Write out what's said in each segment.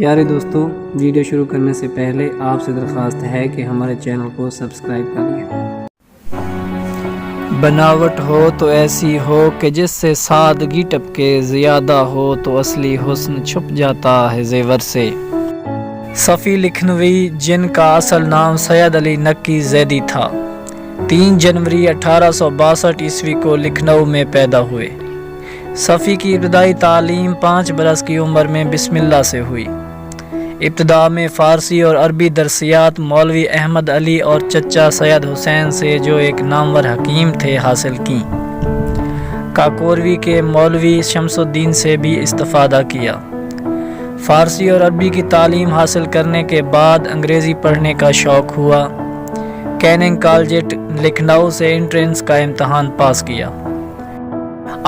پیارے دوستو، ویڈیو شروع کرنے سے پہلے آپ سے درخواست ہے کہ ہمارے چینل کو سبسکرائب کر لیں۔ بناوٹ ہو تو ایسی ہو کہ جس سے سادگی ٹپکے، زیادہ ہو تو اصلی حسن چھپ جاتا ہے زیور سے۔ صفی لکھنوی، جن کا اصل نام سید علی نقی زیدی تھا، 3 جنوری 1862 عیسوی کو لکھنؤ میں پیدا ہوئے۔ صفی کی ابتدائی تعلیم 5 برس کی عمر میں بسم اللہ سے ہوئی۔ ابتدا میں فارسی اور عربی درسیات مولوی احمد علی اور چچا سید حسین سے، جو ایک نامور حکیم تھے، حاصل کیں۔ کاکوروی کے مولوی شمس الدین سے بھی استفادہ کیا۔ فارسی اور عربی کی تعلیم حاصل کرنے کے بعد انگریزی پڑھنے کا شوق ہوا۔ کیننگ کالج لکھنؤ سے انٹرنس کا امتحان پاس کیا۔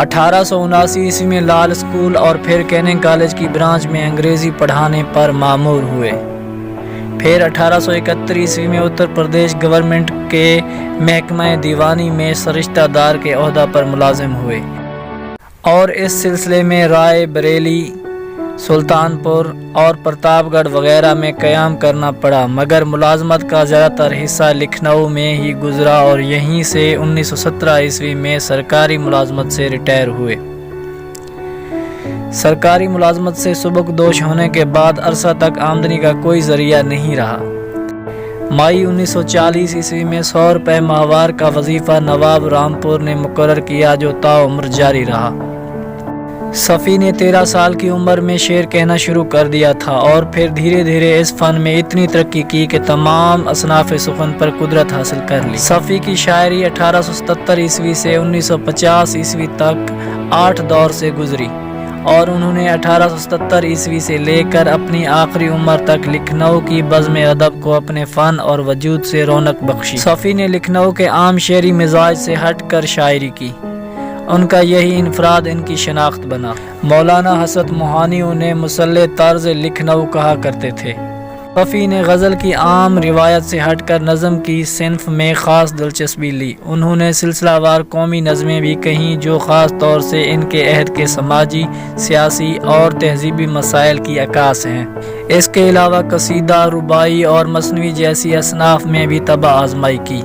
1879 عیسوی میں لال اسکول اور پھر کیننگ کالج کی برانچ میں انگریزی پڑھانے پر مامور ہوئے۔ پھر 1871 عیسوی میں اتر پردیش گورنمنٹ کے محکمہ دیوانی میں سرشتہ دار کے عہدہ پر ملازم ہوئے، اور اس سلسلے میں رائے بریلی، سلطان پور اور پرتاپ گڑھ وغیرہ میں قیام کرنا پڑا، مگر ملازمت کا زیادہ تر حصہ لکھنؤ میں ہی گزرا اور یہیں سے 1917 عیسوی میں سرکاری ملازمت سے ریٹائر ہوئے۔ سرکاری ملازمت سے سبکدوش ہونے کے بعد عرصہ تک آمدنی کا کوئی ذریعہ نہیں رہا۔ مئی 1940 عیسوی میں 100 روپے ماہوار کا وظیفہ نواب رامپور نے مقرر کیا، جو تاعمر جاری رہا۔ صفی نے 13 سال کی عمر میں شعر کہنا شروع کر دیا تھا، اور پھر دھیرے دھیرے اس فن میں اتنی ترقی کی کہ تمام اصناف سخن پر قدرت حاصل کر لی۔ صفی کی شاعری 1877 عیسوی سے 1950 عیسوی تک 8 دور سے گزری، اور انہوں نے 1877 عیسوی سے لے کر اپنی آخری عمر تک لکھنؤ کی بزم ادب کو اپنے فن اور وجود سے رونق بخشی۔ صفی نے لکھنؤ کے عام شعری مزاج سے ہٹ کر شاعری کی، ان کا یہی انفراد ان کی شناخت بنا۔ مولانا حسرت موہانی انہیں مسلح طرز لکھنؤ کہا کرتے تھے۔ صفی نے غزل کی عام روایت سے ہٹ کر نظم کی صنف میں خاص دلچسپی لی۔ انہوں نے سلسلہ وار قومی نظمیں بھی کہیں، جو خاص طور سے ان کے عہد کے سماجی، سیاسی اور تہذیبی مسائل کی عکاس ہیں۔ اس کے علاوہ قصیدہ، رباعی اور مثنوی جیسی اصناف میں بھی طبع آزمائی کی۔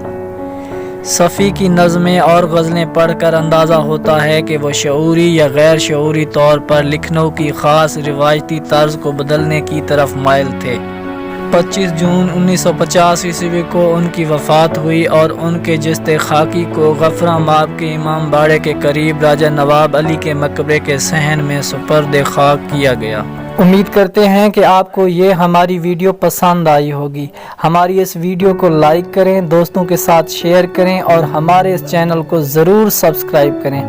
صفی کی نظمیں اور غزلیں پڑھ کر اندازہ ہوتا ہے کہ وہ شعوری یا غیر شعوری طور پر لکھنؤ کی خاص روایتی طرز کو بدلنے کی طرف مائل تھے۔ 25 جون 1950 عیسوی کو ان کی وفات ہوئی، اور ان کے جسد خاکی کو غفران مآب کے امام باڑے کے قریب راجہ نواب علی کے مقبرے کے صحن میں سپرد خاک کیا گیا۔ امید کرتے ہیں کہ آپ کو یہ ہماری ویڈیو پسند آئی ہوگی۔ ہماری اس ویڈیو کو لائک کریں، دوستوں کے ساتھ شیئر کریں، اور ہمارے اس چینل کو ضرور سبسکرائب کریں۔